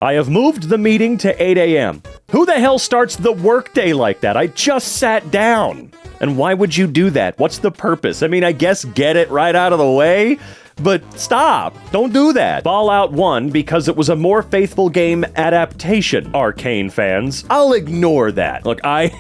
I have moved the meeting to 8 a.m. Who the hell starts the workday like that? I just sat down. And why would you do that? What's the purpose? I mean, I guess get it right out of the way, but stop. Don't do that. Fallout 1 because it was a more faithful game adaptation, Arcane fans. I'll ignore that. Look, I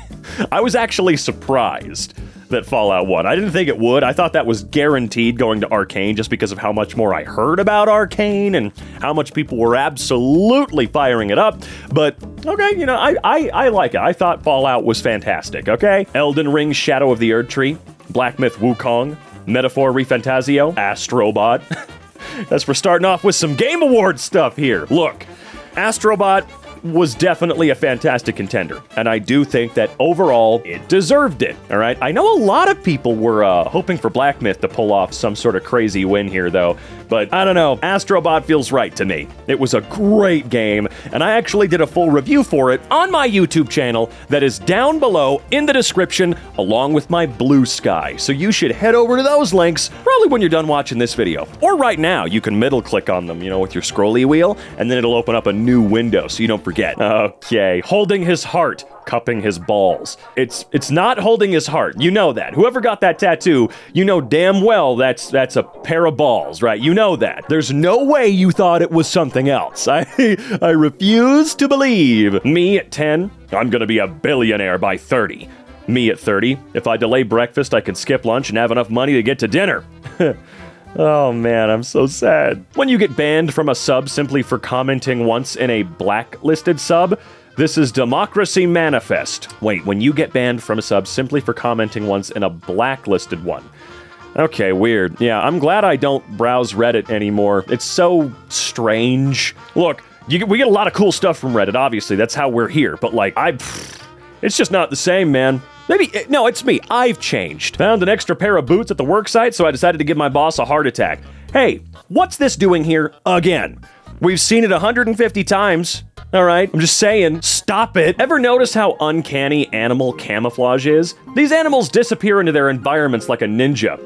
was actually surprised that Fallout 1. I didn't think it would. I thought that was guaranteed going to Arcane just because of how much more I heard about Arcane and how much people were absolutely firing it up. But, okay, you know, I like it. I thought Fallout was fantastic, okay? Elden Ring Shadow of the Erdtree, Black Myth Wukong, Metaphor Refantasio, Astrobot. As we're starting off with some Game Awards stuff here. Look, Astrobot was definitely a fantastic contender, and I do think that overall it deserved it. All right, I know a lot of people were hoping for Black Myth to pull off some sort of crazy win here, though, but I don't know. Astrobot feels right to me. It was a great game, and I actually did a full review for it on my YouTube channel that is down below in the description, along with my Blue Sky. So you should head over to those links probably when you're done watching this video, or right now. You can middle click on them, you know, with your scrolly wheel, and then it'll open up a new window so you don't forget. Okay, holding his heart, cupping his balls. It's not holding his heart. You know that. Whoever got that tattoo, you know damn well that's a pair of balls, right? You know that. There's no way you thought it was something else. I refuse to believe. Me at 10, I'm gonna be a billionaire by 30. Me at 30, if I delay breakfast, I can skip lunch and have enough money to get to dinner. Oh man, I'm so sad. When you get banned from a sub simply for commenting once in a blacklisted sub, this is Democracy Manifest. Wait, when you get banned from a sub simply for commenting once in a blacklisted one. Okay, weird. Yeah, I'm glad I don't browse Reddit anymore. It's so strange. Look, we get a lot of cool stuff from Reddit, obviously. That's how we're here. But like, it's just not the same, man. No, it's me. I've changed. Found an extra pair of boots at the worksite, so I decided to give my boss a heart attack. Hey, what's this doing here again? We've seen it 150 times. All right, I'm just saying, stop it. Ever notice how uncanny animal camouflage is? These animals disappear into their environments like a ninja.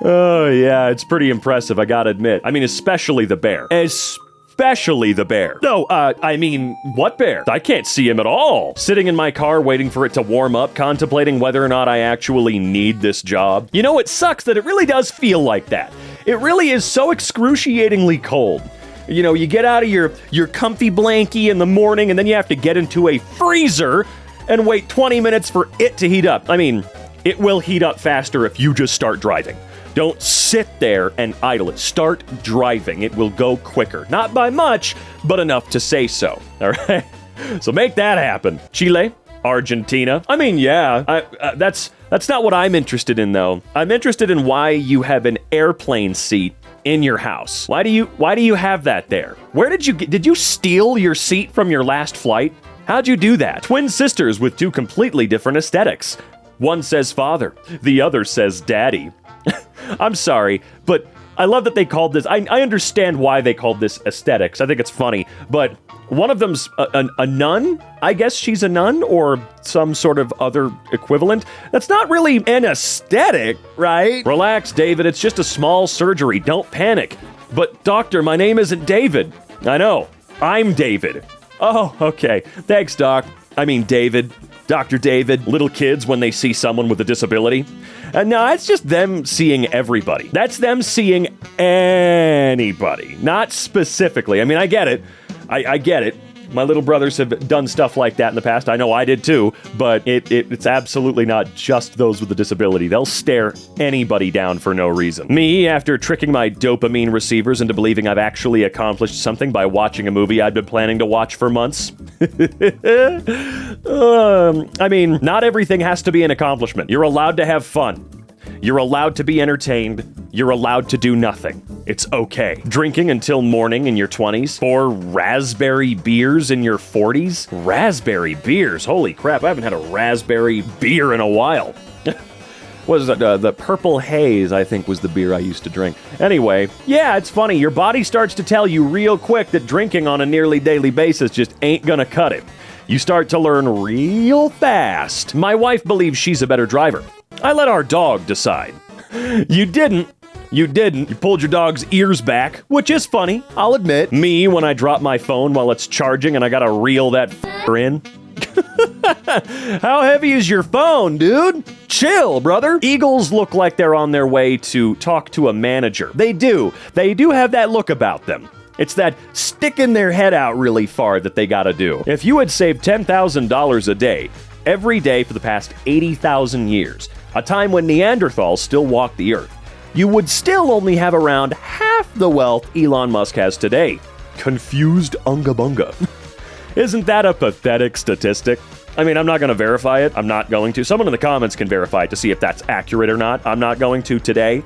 Oh yeah, it's pretty impressive, I gotta admit. I mean, especially the bear. Especially the bear. No, I mean, what bear? I can't see him at all. Sitting in my car waiting for it to warm up, contemplating whether or not I actually need this job. You know, it sucks that it really does feel like that. It really is so excruciatingly cold. You know, you get out of your comfy blankie in the morning and then you have to get into a freezer and wait 20 minutes for it to heat up. I mean, it will heat up faster if you just start driving. Don't sit there and idle it. Start driving. It will go quicker. Not by much, but enough to say so. All right? So make that happen. Chile, Argentina. I mean, yeah, that's not what I'm interested in, though. I'm interested in why you have an airplane seat in your house. Why do you have that there? Where did you steal your seat from your last flight? How'd you do that? Twin sisters with two completely different aesthetics. One says father, the other says daddy. I'm sorry, but I love that they called this. I understand why they called this aesthetics. I think it's funny, but one of them's a nun. I guess she's a nun or some sort of other equivalent. That's not really an aesthetic, right? Relax, David. It's just a small surgery. Don't panic. But doctor, my name isn't David. I know. I'm David. Oh, okay. Thanks, Doc. I mean, David. Dr. David. Little kids when they see someone with a disability. No, it's just them seeing everybody. That's them seeing anybody, not specifically. I mean, I get it. I get it. My little brothers have done stuff like that in the past. I know I did too, but it's absolutely not just those with a disability. They'll stare anybody down for no reason. Me, after tricking my dopamine receivers into believing I've actually accomplished something by watching a movie I'd been planning to watch for months. I mean, not everything has to be an accomplishment. You're allowed to have fun. You're allowed to be entertained. You're allowed to do nothing. It's okay. Drinking until morning in your 20s, or raspberry beers in your 40s. Raspberry beers? Holy crap, I haven't had a raspberry beer in a while. What is it? The Purple Haze, I think, was the beer I used to drink. Anyway, yeah, it's funny. Your body starts to tell you real quick that drinking on a nearly daily basis just ain't gonna cut it. You start to learn real fast. My wife believes she's a better driver. I let our dog decide. You didn't. You didn't. You pulled your dog's ears back, which is funny, I'll admit. Me, when I drop my phone while it's charging and I gotta reel that in. How heavy is your phone, dude? Chill, brother. Eagles look like they're on their way to talk to a manager. They do. They do have that look about them. It's that sticking their head out really far that they gotta do. If you had saved $10,000 a day, every day for the past 80,000 years, a time when Neanderthals still walked the earth, you would still only have around half the wealth Elon Musk has today. Confused unga bunga. Isn't that a pathetic statistic? I mean, I'm not going to verify it. I'm not going to. Someone in the comments can verify it to see if that's accurate or not. I'm not going to today.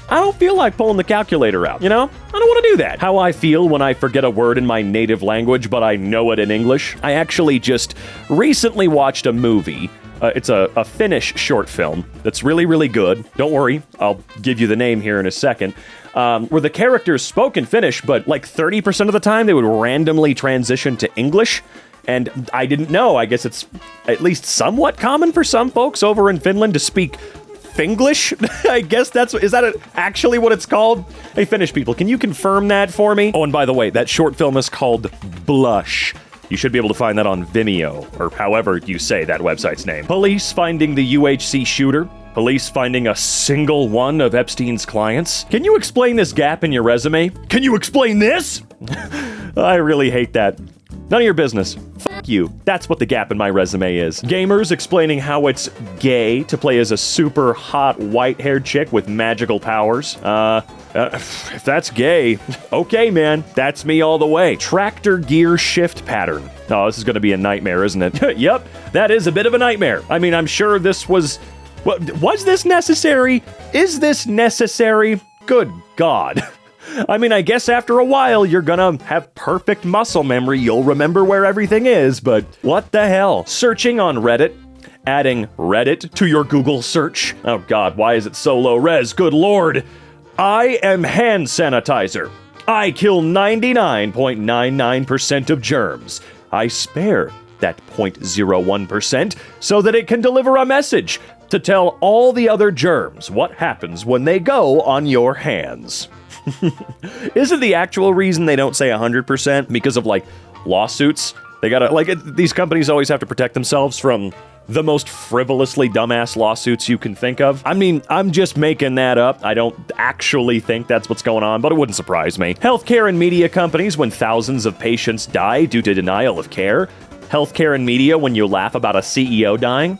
I don't feel like pulling the calculator out, you know? I don't want to do that. How I feel when I forget a word in my native language, but I know it in English. I actually just recently watched a movie. It's a Finnish short film that's really, really good. Don't worry, I'll give you the name here in a second. Where the characters spoke in Finnish, but like 30% of the time they would randomly transition to English. And I didn't know. I guess it's at least somewhat common for some folks over in Finland to speak Finglish. I guess is that actually what it's called? Hey, Finnish people, can you confirm that for me? Oh, and by the way, that short film is called Blush. You should be able to find that on Vimeo, or however you say that website's name. Police finding the UHC shooter. Police finding a single one of Epstein's clients. Can you explain this gap in your resume? Can you explain this? I really hate that. None of your business. Fuck you. That's what the gap in my resume is. Gamers explaining how it's gay to play as a super hot white-haired chick with magical powers. If that's gay, okay, man. That's me all the way. Tractor gear shift pattern. Oh, this is going to be a nightmare, isn't it? Yep, that is a bit of a nightmare. I mean, I'm sure this was this necessary? Is this necessary? Good God. I mean, I guess after a while, you're gonna have perfect muscle memory. You'll remember where everything is, but what the hell? Searching on Reddit, adding Reddit to your Google search. Oh God, why is it so low res? Good Lord. I am hand sanitizer. I kill 99.99% of germs. I spare that 0.01% so that it can deliver a message to tell all the other germs what happens when they go on your hands. Isn't the actual reason they don't say 100% because of, like, lawsuits? They gotta, like, these companies always have to protect themselves from the most frivolously dumbass lawsuits you can think of. I mean, I'm just making that up. I don't actually think that's what's going on, but it wouldn't surprise me. Healthcare and media companies when thousands of patients die due to denial of care. Healthcare and media when you laugh about a CEO dying.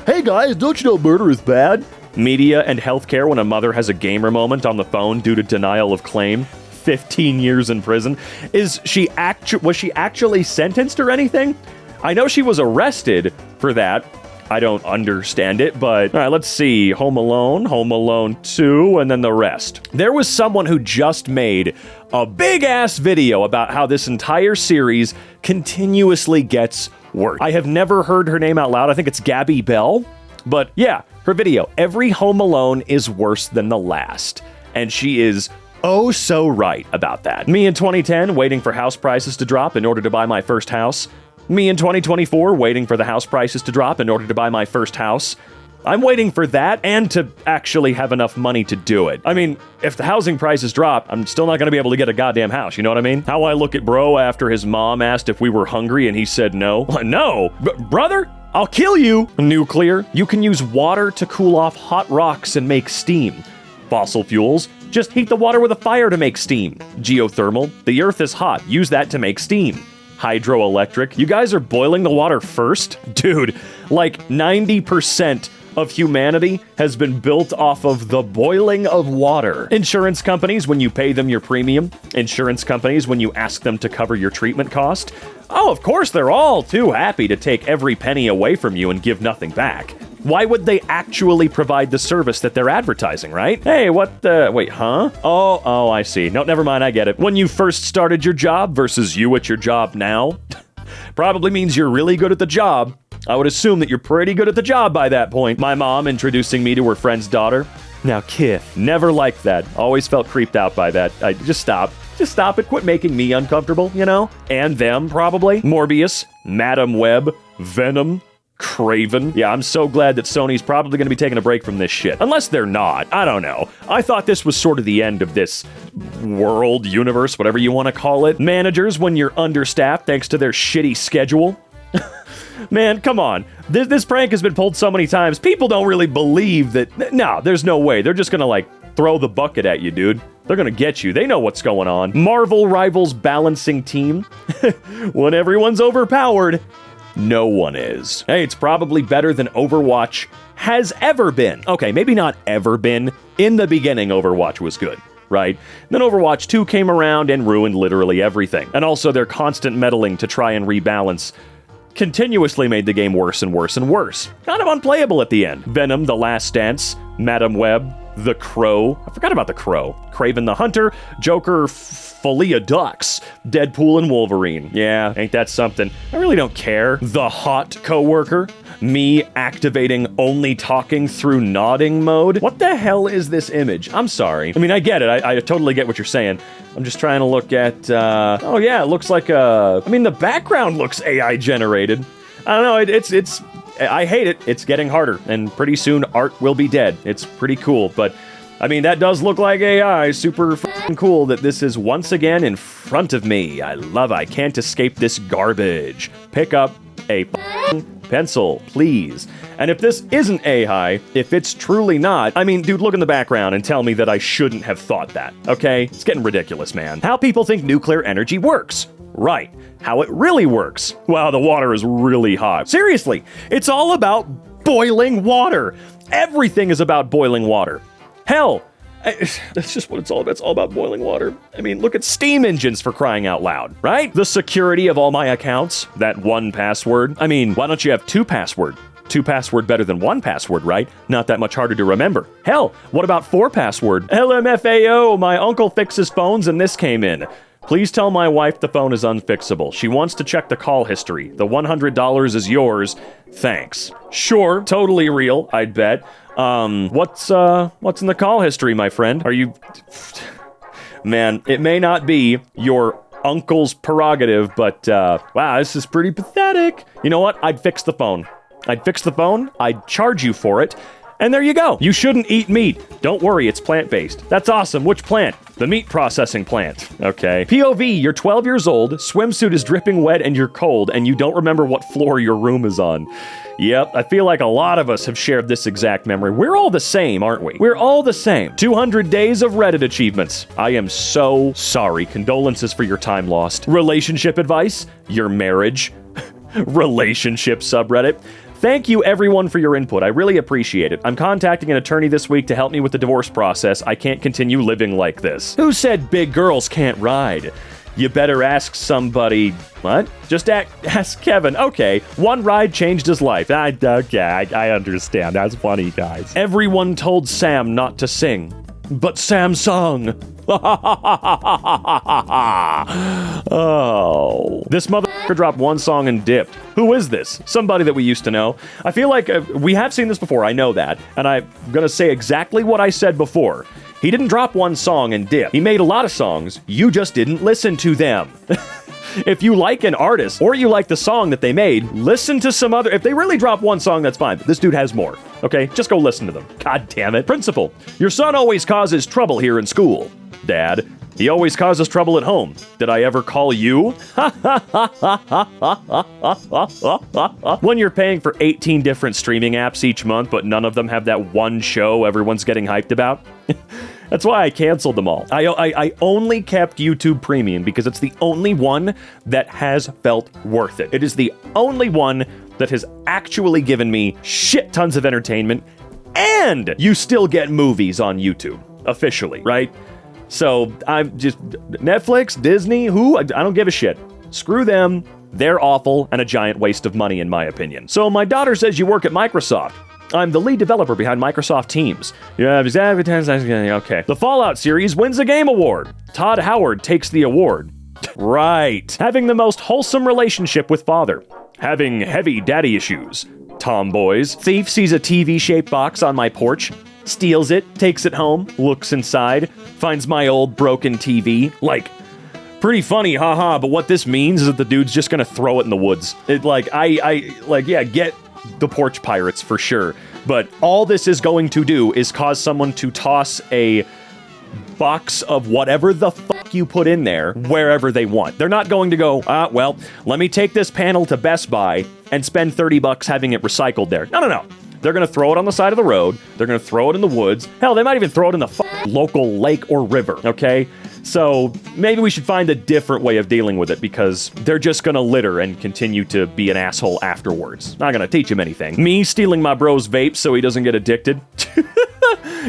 Hey guys, don't you know murder is bad? Media and healthcare when a mother has a gamer moment on the phone due to denial of claim. 15 years in prison. Was she actually sentenced or anything? I know she was arrested for that. I don't understand it, but all right, let's see. Home Alone 2, and then the rest. There was someone who just made a big-ass video about how this entire series continuously gets worse. I have never heard her name out loud. I think it's Gabby Bell. But yeah, her video, every Home Alone is worse than the last. And she is oh so right about that. Me in 2010, waiting for house prices to drop in order to buy my first house. Me in 2024, waiting for the house prices to drop in order to buy my first house. I'm waiting for that and to actually have enough money to do it. I mean, if the housing prices drop, I'm still not going to be able to get a goddamn house, you know what I mean? How I look at bro after his mom asked if we were hungry and he said no. No! Brother? I'll kill you! Nuclear. You can use water to cool off hot rocks and make steam. Fossil fuels. Just heat the water with a fire to make steam. Geothermal. The earth is hot. Use that to make steam. Hydroelectric. You guys are boiling the water first? Dude, like 90% of humanity has been built off of the boiling of water. Insurance companies when you pay them your premium. Insurance companies when you ask them to cover your treatment cost. Oh, of course, they're all too happy to take every penny away from you and give nothing back. Why would they actually provide the service that they're advertising, right? Hey, wait, huh? Oh, I see. No, never mind, I get it. When you first started your job versus you at your job now, probably means you're really good at the job. I would assume that you're pretty good at the job by that point. My mom introducing me to her friend's daughter. Now, Kith, never liked that. Always felt creeped out by that. Just stop. Just stop it. Quit making me uncomfortable, you know? And them, probably. Morbius, Madam Web, Venom. Craven. Yeah, I'm so glad that Sony's probably going to be taking a break from this shit. Unless they're not. I don't know. I thought this was sort of the end of this world, universe, whatever you want to call it. Managers, when you're understaffed thanks to their shitty schedule. Man, come on. This prank has been pulled so many times. People don't really believe that. No, there's no way. They're just going to, throw the bucket at you, dude. They're gonna get you. They know what's going on. Marvel rivals balancing team. When everyone's overpowered, no one is. Hey, it's probably better than Overwatch has ever been. Okay, maybe not ever been. In the beginning, Overwatch was good, right? Then Overwatch 2 came around and ruined literally everything. And also their constant meddling to try and rebalance continuously made the game worse and worse and worse. Kind of unplayable at the end. Venom, The Last Dance, Madam Web, The Crow. I forgot about The Crow. Kraven the Hunter, Joker, Folia Ducks, Deadpool and Wolverine. Yeah, ain't that something? I really don't care. The Hot Coworker. Me activating only talking through nodding mode. What the hell is this image? I'm sorry. I mean, I get it. I totally get what you're saying. I'm just trying to look at, oh yeah, it looks like the background looks AI generated. I don't know, it's I hate it. It's getting harder, and pretty soon art will be dead. It's pretty cool, but I mean, that does look like AI. Super f***ing cool that this is once again in front of me. I can't escape this garbage. Pick up a f***ing pencil, please. And if this isn't AI, if it's truly not, I mean, dude, look in the background and tell me that I shouldn't have thought that, okay? It's getting ridiculous, man. How people think nuclear energy works. Right. How it really works. Wow, the water is really hot. Seriously, it's all about boiling water. Everything is about boiling water. Hell, that's just what it's all about. It's all about boiling water. I mean, look at steam engines, for crying out loud, right? The security of all my accounts, that 1Password. I mean, why don't you have 2Password? 2Password better than 1Password, right? Not that much harder to remember. Hell, what about 4Password? LMFAO, my uncle fixes phones and this came in. Please tell my wife the phone is unfixable. She wants to check the call history. The $100 is yours. Thanks. Sure, totally real, I'd bet. What's in the call history, my friend? Are you... Man, it may not be your uncle's prerogative, but, wow, this is pretty pathetic. You know what? I'd fix the phone. I'd charge you for it. And there you go. You shouldn't eat meat. Don't worry, it's plant-based. That's awesome. Which plant? The meat processing plant. Okay. POV, you're 12 years old, swimsuit is dripping wet and you're cold, and you don't remember what floor your room is on. Yep, I feel like a lot of us have shared this exact memory. We're all the same, aren't we? We're all the same. 200 days of Reddit achievements. I am so sorry. Condolences for your time lost. Relationship advice? Your marriage? Relationship subreddit? Thank you, everyone, for your input. I really appreciate it. I'm contacting an attorney this week to help me with the divorce process. I can't continue living like this. Who said big girls can't ride? You better ask somebody... What? Just ask Kevin. Okay, one ride changed his life. I understand. That's funny, guys. Everyone told Sam not to sing, but Sam sung. Oh. This motherfucker dropped one song and dipped. Who is this? Somebody that we used to know. I feel like we have seen this before, I know that. And I'm gonna say exactly what I said before. He didn't drop one song and dip. He made a lot of songs, you just didn't listen to them. If you like an artist, or you like the song that they made, listen to some other... If they really drop one song, that's fine, but this dude has more, okay? Just go listen to them. God damn it. Principal, your son always causes trouble here in school. Dad, he always causes trouble at home. Did I ever call you? When you're paying for 18 different streaming apps each month, but none of them have that one show everyone's getting hyped about. That's why I canceled them all. I only kept YouTube Premium because it's the only one that has felt worth it. It is the only one that has actually given me shit tons of entertainment, and you still get movies on YouTube, officially, right? So I'm just... Netflix, Disney, who? I don't give a shit. Screw them. They're awful and a giant waste of money, in my opinion. So my daughter says you work at Microsoft. I'm the lead developer behind Microsoft Teams. Yeah, okay. The Fallout series wins a Game Award. Todd Howard takes the award. Right. Having the most wholesome relationship with father. Having heavy daddy issues. Tomboys. Thief sees a TV-shaped box on my porch. Steals it, takes it home, looks inside, finds my old broken TV. Like, pretty funny, haha, but what this means is that the dude's just gonna throw it in the woods. It, like, yeah, get the porch pirates for sure. But all this is going to do is cause someone to toss a box of whatever the fuck you put in there wherever they want. They're not going to go, well, let me take this panel to Best Buy and spend $30 having it recycled there. No. They're going to throw it on the side of the road. They're going to throw it in the woods. Hell, they might even throw it in the local lake or river, okay? So maybe we should find a different way of dealing with it, because they're just going to litter and continue to be an asshole afterwards. Not going to teach him anything. Me stealing my bro's vape so he doesn't get addicted?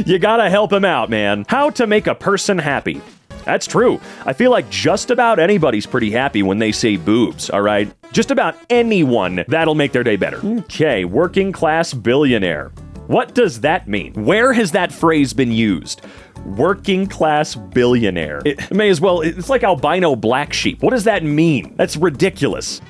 You gotta help him out, man. How to make a person happy. That's true. I feel like just about anybody's pretty happy when they say boobs, all right? Just about anyone, that'll make their day better. Okay, working class billionaire. What does that mean? Where has that phrase been used? Working class billionaire. It may as well, it's like albino black sheep. What does that mean? That's ridiculous.